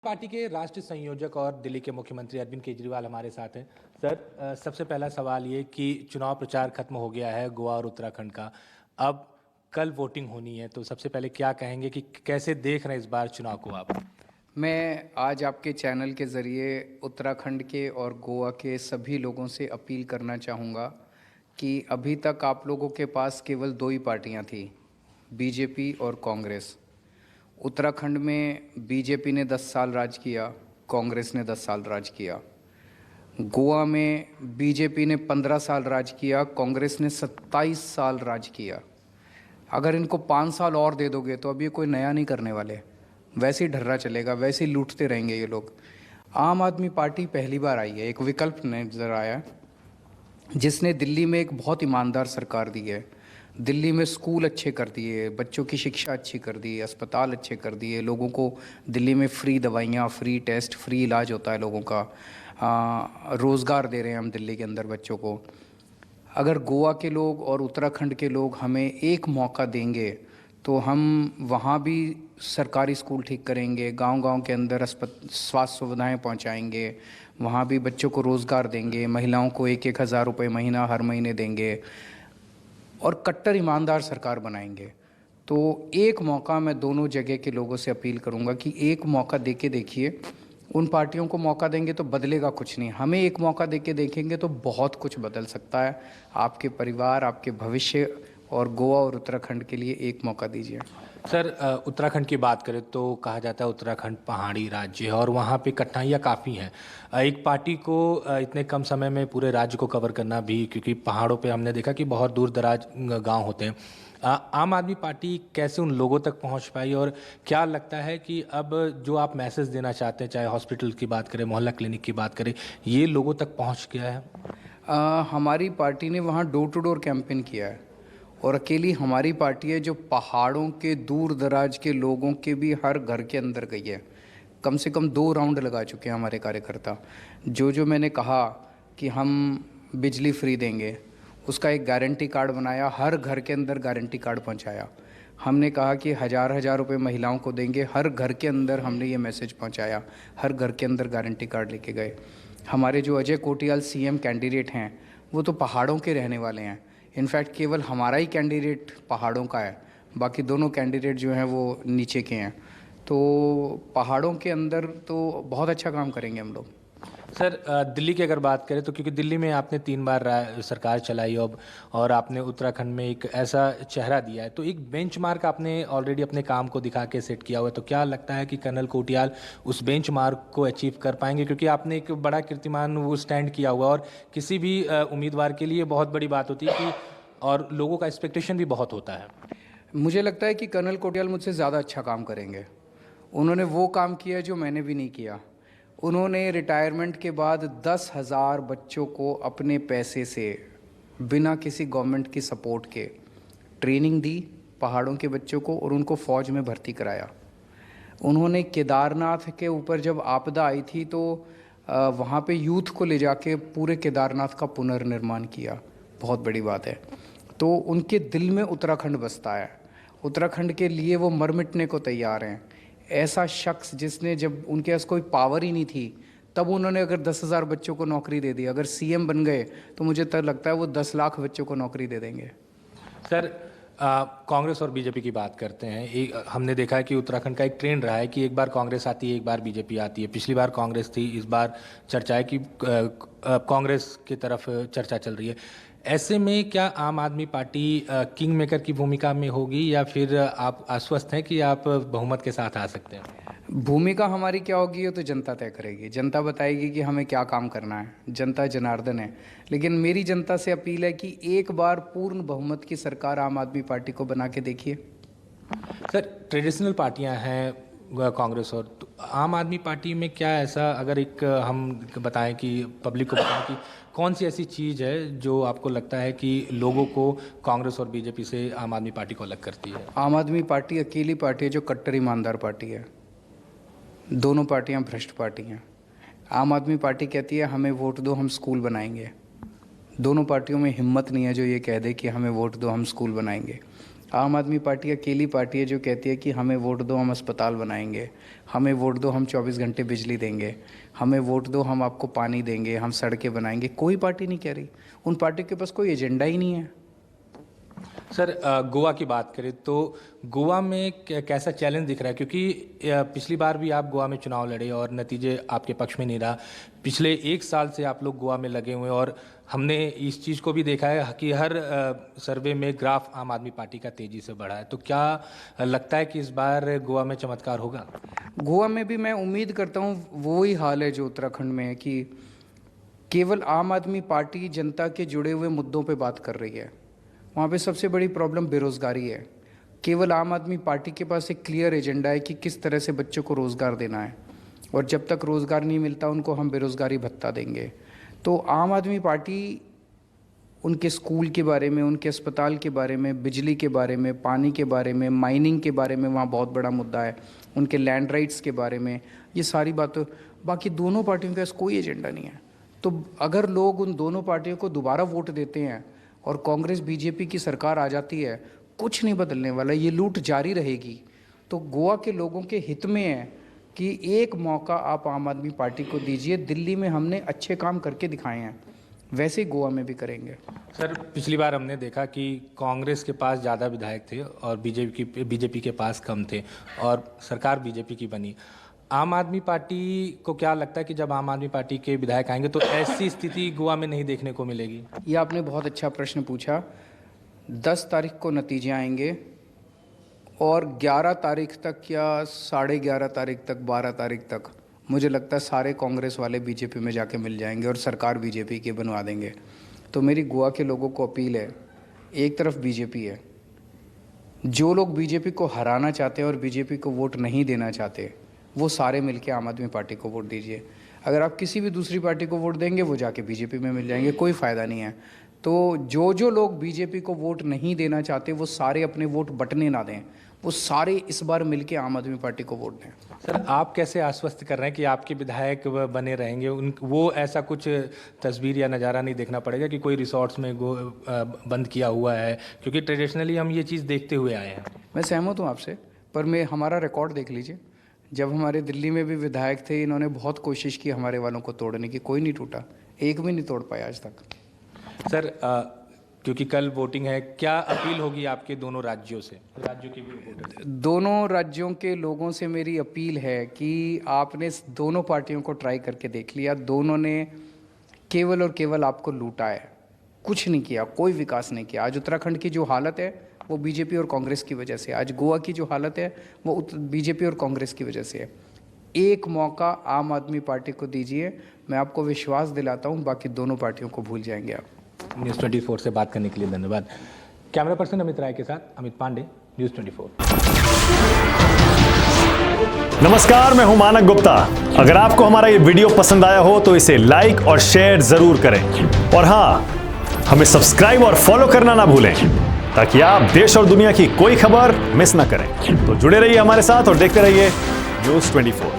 Party के राष्ट्रीय संयोजक और दिल्ली के मुख्यमंत्री अरविंद केजरीवाल हमारे साथ हैं। सर, सबसे पहला सवाल ये कि चुनाव प्रचार खत्म हो गया है गोवा और उत्तराखंड का। अब कल वोटिंग होनी है, तो सबसे पहले क्या कहेंगे कि कैसे देख रहे हैं इस बार चुनाव को आप? मैं आज आपके चैनल के ज़रिए उत्तराखंड के और गोवा के सभी लोगों से अपील करना चाहूँगा कि अभी तक आप लोगों के पास केवल दो ही पार्टियाँ थी, बीजेपी और कांग्रेस। उत्तराखंड में बीजेपी ने 10 साल राज किया, कांग्रेस ने 10 साल राज किया। गोवा में बीजेपी ने 15 साल राज किया, कांग्रेस ने 27 साल राज किया। अगर इनको 5 साल और दे दोगे तो अब ये कोई नया नहीं करने वाले, वैसे ही ढर्रा चलेगा, वैसे ही लूटते रहेंगे ये लोग। आम आदमी पार्टी पहली बार आई है, एक विकल्प नजर आया जिसने दिल्ली में एक बहुत ईमानदार सरकार दी है। दिल्ली में स्कूल अच्छे कर दिए, बच्चों की शिक्षा अच्छी कर दी, अस्पताल अच्छे कर दिए, लोगों को दिल्ली में फ्री दवाइयाँ, फ्री टेस्ट, फ्री इलाज होता है लोगों का। रोज़गार दे रहे हैं हम दिल्ली के अंदर बच्चों को। अगर गोवा के लोग और उत्तराखंड के लोग हमें एक मौका देंगे तो हम वहाँ भी सरकारी स्कूल ठीक करेंगे, गांव-गांव के अंदर स्वास्थ्य सुविधाएं पहुँचाएंगे, वहाँ भी बच्चों को रोज़गार देंगे, महिलाओं को 1-1 हज़ार रुपये महीना हर महीने देंगे और कट्टर ईमानदार सरकार बनाएंगे। तो एक मौका मैं दोनों जगह के लोगों से अपील करूंगा कि एक मौका दे के देखिए। उन पार्टियों को मौका देंगे तो बदलेगा कुछ नहीं, हमें एक मौका दे के देखेंगे तो बहुत कुछ बदल सकता है। आपके परिवार, आपके भविष्य और गोवा और उत्तराखंड के लिए एक मौका दीजिए। सर, उत्तराखंड की बात करें तो कहा जाता है उत्तराखंड पहाड़ी राज्य है और वहाँ पे कठिनाइयाँ काफ़ी हैं। एक पार्टी को इतने कम समय में पूरे राज्य को कवर करना भी, क्योंकि पहाड़ों पे हमने देखा कि बहुत दूर दराज गांव होते हैं। आम आदमी पार्टी कैसे उन लोगों तक पहुंच पाई और क्या लगता है कि अब जो आप मैसेज देना चाहते हैं, चाहे हॉस्पिटल की बात करें, मोहल्ला क्लिनिक की बात करें, ये लोगों तक पहुंच गया है? हमारी पार्टी ने वहाँ डोर टू डोर कैंपेन किया है और अकेली हमारी पार्टी है जो पहाड़ों के दूर दराज के लोगों के भी हर घर के अंदर गई है। कम से कम 2 राउंड लगा चुके हैं हमारे कार्यकर्ता। जो मैंने कहा कि हम बिजली फ्री देंगे, उसका एक गारंटी कार्ड बनाया, हर घर के अंदर गारंटी कार्ड पहुंचाया। हमने कहा कि हज़ार रुपए महिलाओं को देंगे, हर घर के अंदर हमने ये मैसेज पहुंचाया, हर घर के अंदर गारंटी कार्ड लेके गए। हमारे जो अजय कोटियाल सीएम कैंडिडेट हैं वो तो पहाड़ों के रहने वाले हैं। इनफैक्ट केवल हमारा ही कैंडिडेट पहाड़ों का है, बाकी दोनों कैंडिडेट जो हैं वो नीचे के हैं। तो पहाड़ों के अंदर तो बहुत अच्छा काम करेंगे हम लोग। सर, दिल्ली की अगर बात करें तो क्योंकि दिल्ली में आपने 3 बार सरकार चलाई अब, और आपने उत्तराखंड में एक ऐसा चेहरा दिया है, तो एक बेंचमार्क आपने ऑलरेडी अपने काम को दिखा के सेट किया हुआ है। तो क्या लगता है कि कर्नल कोटियाल उस बेंचमार्क को अचीव कर पाएंगे? क्योंकि आपने एक बड़ा कीर्तिमान वो स्टैंड किया हुआ और किसी भी उम्मीदवार के लिए बहुत बड़ी बात होती है कि, और लोगों का एक्सपेक्टेशन भी बहुत होता है। मुझे लगता है कि कर्नल कोटियाल मुझसे ज़्यादा अच्छा काम करेंगे। उन्होंने वो काम किया जो मैंने भी नहीं किया। उन्होंने रिटायरमेंट के बाद 10,000 बच्चों को अपने पैसे से, बिना किसी गवर्नमेंट की सपोर्ट के ट्रेनिंग दी पहाड़ों के बच्चों को और उनको फ़ौज में भर्ती कराया। उन्होंने केदारनाथ के ऊपर जब आपदा आई थी तो वहाँ पे यूथ को ले जाके पूरे केदारनाथ का पुनर्निर्माण किया। बहुत बड़ी बात है। तो उनके दिल में उत्तराखंड बसता है, उत्तराखंड के लिए वो मर मिटने को तैयार हैं। ऐसा शख्स जिसने, जब उनके पास कोई पावर ही नहीं थी तब उन्होंने अगर 10,000 बच्चों को नौकरी दे दी, अगर सीएम बन गए तो मुझे तो लगता है वो 10 लाख बच्चों को नौकरी दे देंगे। सर, कांग्रेस और बीजेपी की बात करते हैं। हमने देखा है कि उत्तराखंड का एक ट्रेंड रहा है कि एक बार कांग्रेस आती है, एक बार बीजेपी आती है। पिछली बार कांग्रेस थी, इस बार चर्चा है कि कांग्रेस की तरफ चर्चा चल रही है। ऐसे में क्या आम आदमी पार्टी किंग मेकर की भूमिका में होगी या फिर आप आश्वस्त हैं कि आप बहुमत के साथ आ सकते हैं? भूमिका हमारी क्या होगी ये तो जनता तय करेगी। जनता बताएगी कि हमें क्या काम करना है। जनता जनार्दन है। लेकिन मेरी जनता से अपील है कि एक बार पूर्ण बहुमत की सरकार आम आदमी पार्टी को बना के देखिए। सर, ट्रेडिशनल पार्टियां हैं कांग्रेस और, तो आम आदमी पार्टी में क्या ऐसा, अगर एक हम बताएं कि पब्लिक को बताएं कि कौन सी ऐसी चीज़ है जो आपको लगता है कि लोगों को कांग्रेस और बीजेपी से आम आदमी पार्टी को अलग करती है? आम आदमी पार्टी अकेली पार्टी है जो कट्टर ईमानदार पार्टी है। दोनों पार्टियां भ्रष्ट पार्टी हैं। आम आदमी पार्टी कहती है हमें वोट दो, हम स्कूल बनाएंगे। दोनों पार्टियों में हिम्मत नहीं है जो ये कह दे कि हमें वोट दो, हम स्कूल बनाएंगे। आम आदमी पार्टी अकेली पार्टी है जो कहती है कि हमें वोट दो, हम अस्पताल बनाएंगे, हमें वोट दो, हम 24 घंटे बिजली देंगे, हमें वोट दो, हम आपको पानी देंगे, हम सड़कें बनाएंगे। कोई पार्टी नहीं कह रही, उन पार्टी के पास कोई एजेंडा ही नहीं है। सर गोवा की बात करें तो गोवा में कैसा चैलेंज दिख रहा है, क्योंकि पिछली बार भी आप गोवा में चुनाव लड़े और नतीजे आपके पक्ष में नहीं रहा। पिछले 1 साल से आप लोग गोवा में लगे हुए हैं और हमने इस चीज़ को भी देखा है कि हर सर्वे में ग्राफ आम आदमी पार्टी का तेज़ी से बढ़ा है। तो क्या लगता है कि इस बार गोवा में चमत्कार होगा? गोवा में भी मैं उम्मीद करता हूँ वो ही हाल है जो उत्तराखंड में है कि केवल आम आदमी पार्टी जनता के जुड़े हुए मुद्दों पे बात कर रही है। वहाँ पे सबसे बड़ी प्रॉब्लम बेरोज़गारी है। केवल आम आदमी पार्टी के पास एक क्लियर एजेंडा है कि किस तरह से बच्चों को रोज़गार देना है, और जब तक रोज़गार नहीं मिलता उनको हम बेरोज़गारी भत्ता देंगे। तो आम आदमी पार्टी उनके स्कूल के बारे में, उनके अस्पताल के बारे में, बिजली के बारे में, पानी के बारे में, माइनिंग के बारे में वहाँ बहुत बड़ा मुद्दा है, उनके लैंड राइट्स के बारे में, ये सारी बातें। बाकी दोनों पार्टियों के पास कोई एजेंडा नहीं है। तो अगर लोग उन दोनों पार्टियों को दोबारा वोट देते हैं और कांग्रेस बीजेपी की सरकार आ जाती है, कुछ नहीं बदलने वाला, ये लूट जारी रहेगी। तो गोवा के लोगों के हित में है कि एक मौका आप आम आदमी पार्टी को दीजिए। दिल्ली में हमने अच्छे काम करके दिखाए हैं, वैसे ही गोवा में भी करेंगे। सर पिछली बार हमने देखा कि कांग्रेस के पास ज़्यादा विधायक थे और बीजेपी के पास कम थे और सरकार बीजेपी की बनी। आम आदमी पार्टी को क्या लगता है कि जब आम आदमी पार्टी के विधायक आएंगे तो ऐसी स्थिति गोवा में नहीं देखने को मिलेगी? ये आपने बहुत अच्छा प्रश्न पूछा। 10 तारीख को नतीजे आएंगे और 11 तारीख तक या 11:30 तारीख तक, 12 तारीख तक मुझे लगता है सारे कांग्रेस वाले बीजेपी में जाके मिल जाएंगे और सरकार बीजेपी की बनवा देंगे। तो मेरी गोवा के लोगों को अपील है, एक तरफ बीजेपी है, जो लोग बीजेपी को हराना चाहते हैं और बीजेपी को वोट नहीं देना चाहते वो सारे मिलके आम आदमी पार्टी को वोट दीजिए। अगर आप किसी भी दूसरी पार्टी को वोट देंगे वो जाके बीजेपी में मिल जाएंगे, कोई फ़ायदा नहीं है। तो जो लोग बीजेपी को वोट नहीं देना चाहते वो सारे अपने वोट बंटने ना दें, वो सारे इस बार मिलके आम आदमी पार्टी को वोट दें। सर आप कैसे आश्वस्त कर रहे हैं कि आपके विधायक बने रहेंगे? वो ऐसा कुछ तस्वीर या नज़ारा नहीं देखना पड़ेगा कि कोई रिसोर्ट्स में बंद किया हुआ है, क्योंकि ट्रेडिशनली हम ये चीज़ देखते हुए आए हैं। मैं सहमत हूँ आपसे, पर हमारा रिकॉर्ड देख लीजिए। जब हमारे दिल्ली में भी विधायक थे, इन्होंने बहुत कोशिश की हमारे वालों को तोड़ने की, कोई नहीं टूटा, एक भी नहीं तोड़ पाया आज तक। सर क्योंकि कल वोटिंग है, क्या अपील होगी आपके दोनों राज्यों से? राज्यों के भी वोटर, दोनों राज्यों के लोगों से मेरी अपील है कि आपने दोनों पार्टियों को ट्राई करके देख लिया। दोनों ने केवल और केवल आपको लूटा है, कुछ नहीं किया, कोई विकास नहीं किया। आज उत्तराखंड की जो हालत है वो बीजेपी और कांग्रेस की वजह से, आज गोवा की जो हालत है वो बीजेपी और कांग्रेस की वजह से है। एक मौका आम आदमी पार्टी को दीजिए, मैं आपको विश्वास दिलाता हूँ बाकी दोनों पार्टियों को भूल जाएंगे आप। न्यूज़ 24 से बात करने के लिए धन्यवाद। कैमरा पर्सन अमित राय के साथ अमित पांडे, न्यूज़ 24। नमस्कार, मैं हूं मानक गुप्ता। अगर आपको हमारा ये वीडियो पसंद आया हो तो इसे लाइक और शेयर जरूर करें, और हाँ, हमें सब्सक्राइब और फॉलो करना ना भूलें ताकि आप देश और दुनिया की कोई खबर मिस ना करें। तो जुड़े रहिए हमारे साथ और देखते रहिए न्यूज़ 24।